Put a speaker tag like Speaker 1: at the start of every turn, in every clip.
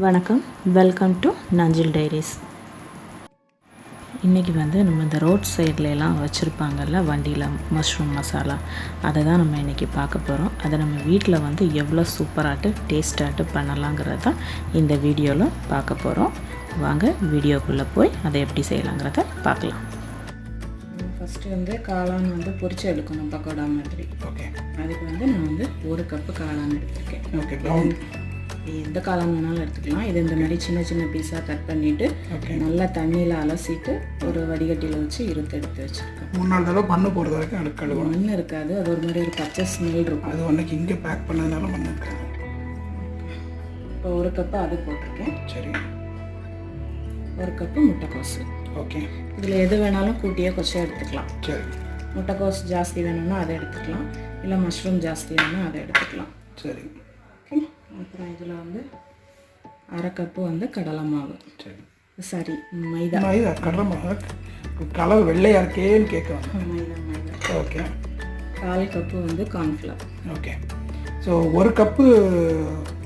Speaker 1: வணக்கம், welcome to நஞ்சில் diaries. இன்றைக்கி நம்ம இந்த ரோட் சைட்லலாம் வச்சுருப்பாங்கல்ல வண்டியில் மஷ்ரூம் மசாலா, அதை தான் நம்ம இன்றைக்கி பார்க்க போகிறோம். அதை நம்ம வீட்டில் எவ்வளோ சூப்பராகிட்டு டேஸ்டாகிட்டு பண்ணலாங்கிறது தான் இந்த வீடியோவில் பார்க்க போகிறோம். வாங்க வீடியோக்குள்ளே போய் அதை எப்படி செய்யலாங்கிறத பார்க்கலாம். ஃபஸ்ட்டு காளான் பொரிச்சு எடுக்கணும் பக்கோடா மாதிரி.
Speaker 2: ஓகே,
Speaker 1: அதுக்கு நான் 1 கப்பு காளான் எடுத்திருக்கேன்.
Speaker 2: ஓகே, ப்ரௌன்
Speaker 1: எந்த காளான் வேணாலும் எடுத்துக்கலாம். இது இந்த மாதிரி சின்ன சின்ன பீஸாக கட் பண்ணிவிட்டு நல்லா தண்ணியில் அலசிட்டு ஒரு வடிகட்டியில் வச்சு எடுத்து வச்சுருக்கேன்.
Speaker 2: 3-4 தடவை பண்ண போகிறது வரைக்கும் அடுக்க கழுவணும்.
Speaker 1: மண் இருக்காது, அது ஒரு மாதிரி ஒரு பச்சை ஸ்மெல் இருக்கும்.
Speaker 2: அது ஒன்றைக்கு இங்கே பேக் பண்ணதுனால மண் இருக்காது.
Speaker 1: இப்போ 1 கப்பு அது போட்டிருக்கேன்.
Speaker 2: சரி,
Speaker 1: 1 கப்பு முட்டைக்கோசு.
Speaker 2: ஓகே,
Speaker 1: இதில் எது வேணாலும் கூட்டியே கொச்சா எடுத்துக்கலாம்.
Speaker 2: சரி,
Speaker 1: முட்டைக்கோஸ் ஜாஸ்தி வேணும்னா அதை எடுத்துக்கலாம், இல்லை மஷ்ரூம் ஜாஸ்தி வேணும்னா அதை எடுத்துக்கலாம்.
Speaker 2: சரி,
Speaker 1: ஓகே. அப்புறம் இதில் 1/2 கப்பு கடலை மாவு.
Speaker 2: சரி,
Speaker 1: மைதா.
Speaker 2: கடலை மாவு கலர் வெள்ளையாக இருக்கேன்னு கேட்குவாங்க.
Speaker 1: Maida.
Speaker 2: Okay.
Speaker 1: 1/4 cup cornflour.
Speaker 2: Okay. So 1 cup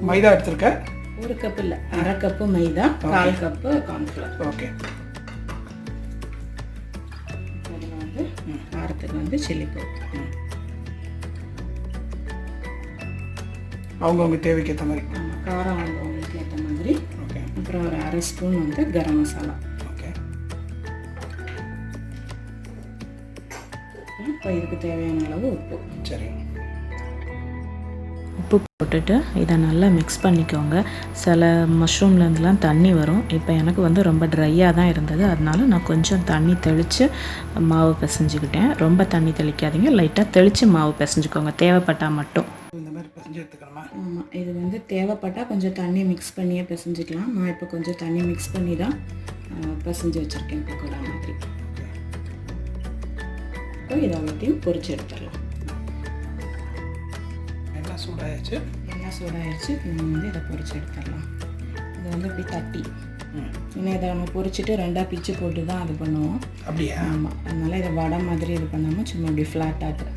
Speaker 2: maida எடுத்துருக்கேன்.
Speaker 1: 1 கப்பு இல்லை, 1/2 cup maida, 1/4 cup cornflour.
Speaker 2: Okay.
Speaker 1: இதில் காரத்துக்கு சில்லி பவுடர்.
Speaker 2: அவங்கவுங்க தேவைக்கு ஏற்ற மாதிரி.
Speaker 1: காரம் அவங்களுக்கு ஏற்ற மாதிரி.
Speaker 2: ஓகே.
Speaker 1: அப்புறம் ஒரு 1/2 ஸ்பூன் கரம் மசாலா.
Speaker 2: ஓகே.
Speaker 1: இப்போ இதுக்கு தேவையான அளவு உப்பு.
Speaker 2: சரி,
Speaker 1: உப்பு போட்டுட்டு இதை நல்லா மிக்ஸ் பண்ணிக்கோங்க. சில மஷ்ரூம்லேருந்துலாம் தண்ணி வரும். இப்போ எனக்கு ரொம்ப ட்ரையாக தான் இருந்தது, அதனால நான் கொஞ்சம் தண்ணி தெளித்து மாவு பிசைஞ்சுக்கிட்டேன். ரொம்ப தண்ணி தெளிக்காதீங்க, லைட்டாக தெளித்து மாவு பிசைஞ்சுக்கோங்க, தேவைப்பட்டால் மட்டும்.
Speaker 2: இந்த மாதிரி பிசைஞ்சு எடுத்துக்கணுமா?
Speaker 1: ஆமாம், இது தேவைப்பட்டால் கொஞ்சம் தண்ணி மிக்ஸ் பண்ணியே பிசைஞ்சிக்கலாம். நான் இப்போ கொஞ்சம் தண்ணி மிக்ஸ் பண்ணி தான் பிசைஞ்சு வச்சுருக்கேன் பக்கோடா மாதிரி. இப்போ இதை எல்லாத்தையும் பொரிச்சு எடுத்துடலாம்.
Speaker 2: எண்ணெய் சூடாகிடுச்சு.
Speaker 1: நம்ம இதை பொரிச்சு எடுத்துடலாம். இதை இப்படி தட்டி, இன்னும் இதை நம்ம பொரிச்சிட்டு 2ஆக பிச்சு போட்டு தான் அது பண்ணுவோம்.
Speaker 2: அப்படியா?
Speaker 1: ஆமாம், அதனால் இதை வடை மாதிரி இது பண்ணாமல் சும்மா இப்படி ஃப்ளாட்டாக.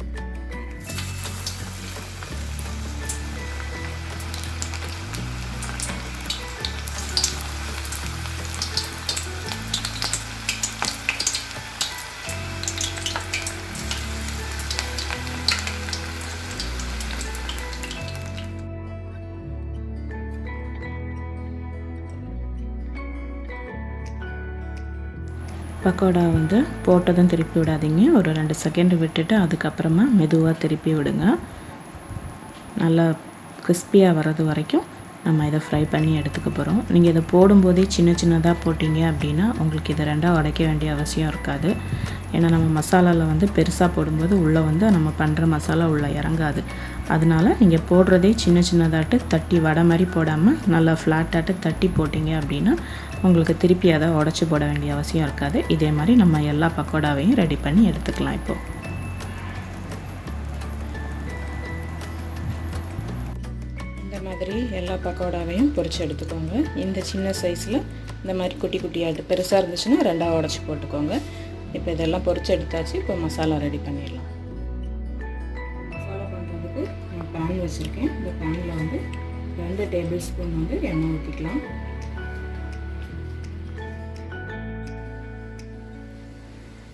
Speaker 1: பக்கோடா போட்டதும் திருப்பி விடாதீங்க, ஒரு 2 செகண்ட் விட்டுட்டு அதுக்கப்புறமா மெதுவாக திருப்பி விடுங்க. நல்லா கிறிஸ்பியாக வர்றது வரைக்கும் நம்ம இதை ஃப்ரை பண்ணி எடுத்துக்க போகிறோம். நீங்கள் இதை போடும்போதே சின்ன சின்னதாக போட்டிங்க அப்படின்னா உங்களுக்கு இதை 2ஆக உடைக்க வேண்டிய அவசியம் இருக்காது. ஏன்னா நம்ம மசாலாவில் பெருசாக போடும்போது உள்ளே நம்ம பண்ணுற மசாலா உள்ளே இறங்காது. அதனால நீங்கள் போடுறதே சின்ன சின்னதாட்டு தட்டி வடை மாதிரி போடாமல் நல்லா ஃப்ளாட்டாட்டு தட்டி போட்டிங்க அப்படின்னா உங்களுக்கு திருப்பி அதை உடச்சி போட வேண்டிய அவசியம் இருக்காது. இதே மாதிரி நம்ம எல்லா பக்கோடாவையும் ரெடி பண்ணி எடுத்துக்கலாம். இப்போது இந்த மாதிரி எல்லா பக்கோடாவையும் பொரிச்சு எடுத்துக்கோங்க. இந்த சின்ன சைஸில் இந்த மாதிரி குட்டி குட்டியாட்டு, பெருசாக இருந்துச்சுன்னா 2ஆக உடச்சி போட்டுக்கோங்க. இப்போ இதெல்லாம் பொரிச்சு எடுத்தாச்சு. இப்போ மசாலா ரெடி பண்ணிடலாம். மசாலா பண்ணுறதுக்கு நான் பேன் வச்சுருக்கேன். இந்த பேனில் 2 டேபிள் ஸ்பூன் எண்ணெய் ஊற்றிக்கலாம்.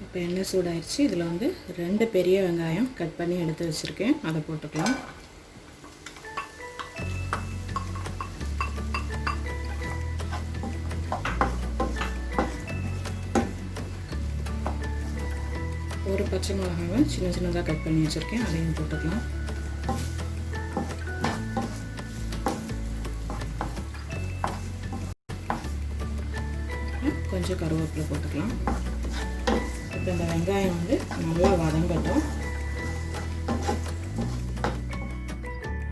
Speaker 1: இப்போ எண்ணெய் சூடாயிடுச்சு. இதில் 2 பெரிய வெங்காயம் கட் பண்ணி எடுத்து வச்சுருக்கேன், அதை போட்டுக்கலாம். ஒரு பச்சை மிளகாவை சின்ன சின்னதாக கட் பண்ணி வச்சுருக்கேன், அதையும் போட்டுக்கலாம். கொஞ்சம் கருவேப்பிலை போட்டுக்கலாம். இப்போ இந்த வெங்காயம் நல்லா வதங்கட்டும்.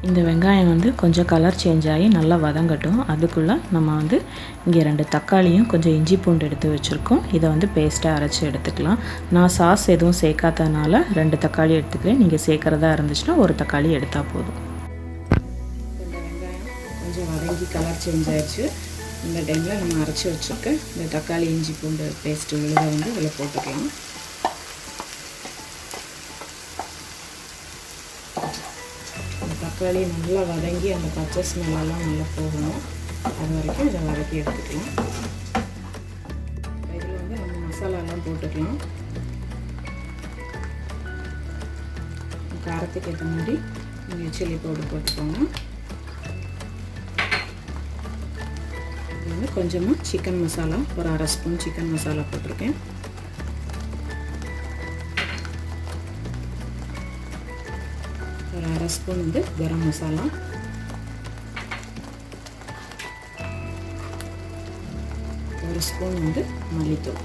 Speaker 1: இந்த வெங்காயம் கொஞ்சம் கலர் சேஞ்ச் ஆகி நல்லா வதங்கட்டும். அதுக்குள்ளே நம்ம இங்கே 2 தக்காளியும் கொஞ்சம் இஞ்சி பூண்டு எடுத்து வச்சுருக்கோம். இதை பேஸ்ட்டாக அரைச்சி எடுத்துக்கலாம். நான் சாஸ் எதுவும் சேர்க்காதனால 2 தக்காளி எடுத்துக்கிறேன். நீங்கள் சேர்க்குறதா இருந்துச்சுன்னா 1 தக்காளி எடுத்தால் போதும். இந்த வெங்காயம் கொஞ்சம் வதங்கி கலர் சேஞ்ச் ஆயிடுச்சு. இந்த டைமில் நம்ம அரைச்சி வச்சுருக்க இந்த தக்காளி இஞ்சி பூண்டு பேஸ்ட்டு விழுதை இதில் போட்டுக்கலாம். தக்காளி நல்லா வதங்கி அந்த பச்சை ஸ்மெல்லாம் நல்லா போகணும். அது அது வரைக்கும் இதை வதக்கி எடுத்துக்கலாம். இதில் வந்து நம்ம மசாலாலாம் போட்டுக்கலாம். காரத்துக்கு ஏற்ற மாதிரி நீங்கள் சில்லி பவுடர் போட்டுக்கோங்க. இது வந்து கொஞ்சமாக சிக்கன் மசாலா, ஒரு 1/2 ஸ்பூன் சிக்கன் மசாலா போட்டிருக்கேன். ஒரு 1/2 ஸ்பூன் வந்து கரம் மசாலா, ஒரு ஸ்பூன் வந்து மல்லித்தூள்.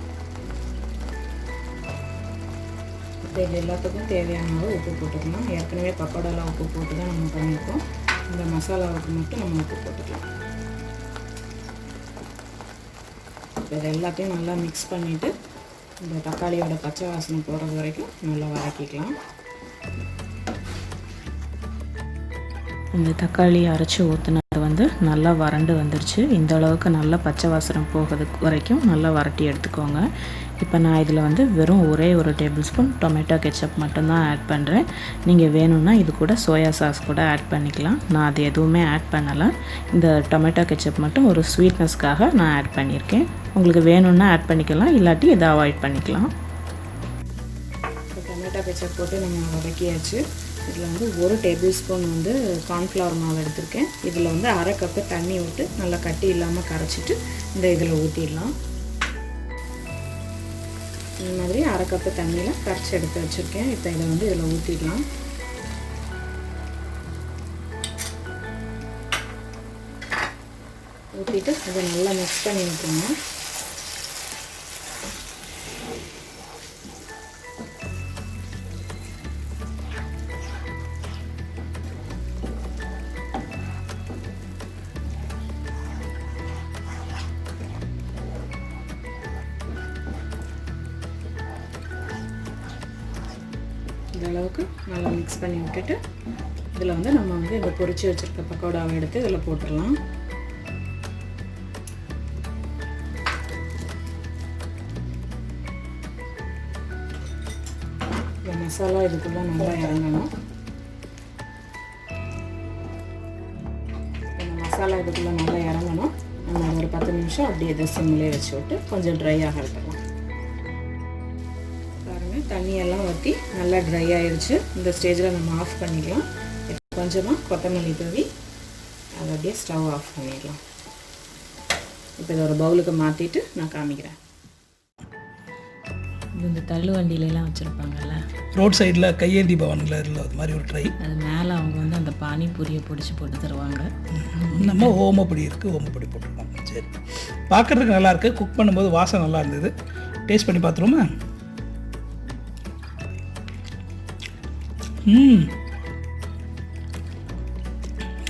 Speaker 1: இப்போ இது எல்லாத்துக்கும் தேவையான அளவு உப்பு போட்டுக்கலாம். ஏற்கனவே பக்கோடாலாம் உப்பு போட்டு தான் நம்ம பண்ணியிருக்கோம். இந்த மசாலாவுக்கு மட்டும் நம்ம உப்பு போட்டுக்கலாம். இப்போ இது எல்லாத்தையும் நல்லா மிக்ஸ் பண்ணிவிட்டு இந்த தக்காளியோட பச்சை வாசனை போகிறது வரைக்கும் நல்லா வதக்கிக்கலாம். இந்த தக்காளி அரைச்சி ஊற்றினது வந்து நல்லா வறண்டு வந்துருச்சு. இந்த அளவுக்கு நல்லா பச்சை வாசனை போகிறது வரைக்கும் நல்லா வறட்டி எடுத்துக்கோங்க. இப்போ நான் இதில் வந்து வெறும் ஒரே ஒரு டேபிள் ஸ்பூன் டொமேட்டோ கெச்சப் மட்டும்தான் ஆட் பண்ணுறேன். நீங்கள் வேணும்னா இது கூட சோயா சாஸ் கூட ஆட் பண்ணிக்கலாம். நான் அது எதுவுமே ஆட் பண்ணலை. இந்த டொமேட்டோ கெச்சப் மட்டும் ஒரு ஸ்வீட்னஸ்க்காக நான் ஆட் பண்ணியிருக்கேன். உங்களுக்கு வேணும்னா ஆட் பண்ணிக்கலாம், இல்லாட்டி இதை அவாய்ட் பண்ணிக்கலாம். இப்போ டொமேட்டோ கெச்சப் போட்டு நம்ம வதக்கியாச்சு. இதில் வந்து ஒரு டேபிள் ஸ்பூன் வந்து கார்ன்ஃப்ளவர் மாவு எடுத்திருக்கேன். இதில் வந்து 1/2 கப்பு தண்ணி விட்டு நல்லா கட்டி இல்லாமல் கரைச்சிட்டு இந்த இதில் ஊற்றிடலாம். இந்த மாதிரி 1/2 கப்பு தண்ணியில் கரைச்சி எடுத்து வச்சுருக்கேன். இப்போ இதை வந்து இதில் ஊற்றிடலாம். ஊற்றிட்டு இதை நல்லா மிக்ஸ் பண்ணி விட்டுருங்க. இந்த அளவுக்கு நல்லா மிக்ஸ் பண்ணி விட்டுட்டு இதில் வந்து நம்ம வந்து இந்த பொரிச்சு வச்சுருக்க பக்கோடாவை எடுத்து இதில் போட்டுடலாம். இந்த மசாலா இதுக்குள்ளே நல்லா இறங்கணும். இந்த மசாலா இதுக்குள்ளே நல்லா இறங்கணும். நம்ம ஒரு 10 நிமிஷம் அப்படியே இதை சிம்மிலே வச்சு விட்டு கொஞ்சம் ட்ரை ஆக விட்டுறலாம். தண்ணியெல்லாம் ஊற்றி நல்லா ட்ரை ஆயிடுச்சு. இந்த ஸ்டேஜில் நம்ம ஆஃப் பண்ணிக்கலாம். கொஞ்சமாக கொத்தமல்லி தூவி அதை அப்படியே ஸ்டவ் ஆஃப் பண்ணிடலாம். இப்போ இதை ஒரு பவுலுக்கு மாற்றிட்டு நான் காமிக்கிறேன். இது இந்த தள்ளு வண்டியிலலாம் வச்சுருப்பாங்கல்ல,
Speaker 2: ரோட் சைடில் கையேந்தி பவனில் இருந்த அது மாதிரி ஒரு ட்ரை.
Speaker 1: அது மேலே அவங்க வந்து அந்த பானிபூரியை பிடிச்சி போட்டு தருவாங்க.
Speaker 2: நம்ம ஓமப்பொடி இருக்குது, ஓமப்பொடி போட்டுருக்கோம். சரி, பார்க்குறதுக்கு நல்லாயிருக்கு. குக் பண்ணும்போது வாசனை நல்லா இருந்தது. டேஸ்ட் பண்ணி பார்த்துருவோமா?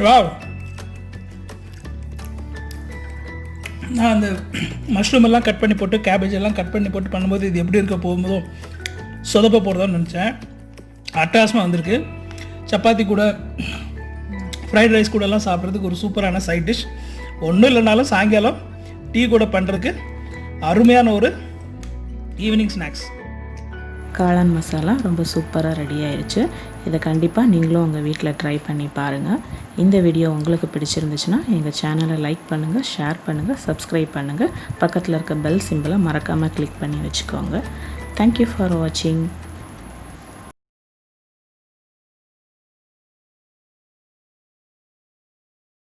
Speaker 2: வாவ்! நான் அந்த மஷ்ரூம் எல்லாம் கட் பண்ணி போட்டு, கேபேஜ் எல்லாம் கட் பண்ணி போட்டு பண்ணும்போது இது எப்படி இருக்க போகும்போதும் சொதப்ப போகிறதான்னு நினச்சேன். அட்டகாசமாக வந்திருக்கு. சப்பாத்தி கூட, ஃப்ரைட் ரைஸ் கூடலாம் சாப்பிட்றதுக்கு ஒரு சூப்பரான சைட் டிஷ். ஒன்றும் இல்லைனாலும் சாயங்காலம் டீ கூட பண்ணுறதுக்கு அருமையான ஒரு ஈவினிங் ஸ்நாக்ஸ்.
Speaker 1: காளான் மசாலா ரொம்ப சூப்பராக ரெடி ஆயிடுச்சு. இதை கண்டிப்பாக நீங்களும் உங்கள் வீட்டில் ட்ரை பண்ணி பாருங்கள். இந்த வீடியோ உங்களுக்கு பிடிச்சிருந்துச்சுன்னா எங்கள் சேனலை லைக் பண்ணுங்கள், ஷேர் பண்ணுங்கள், சப்ஸ்கிரைப் பண்ணுங்கள். பக்கத்தில் இருக்க பெல் சிம்பிளை மறக்காமல் கிளிக் பண்ணி வச்சுக்கோங்க. தேங்க்யூ ஃபார் வாட்சிங்.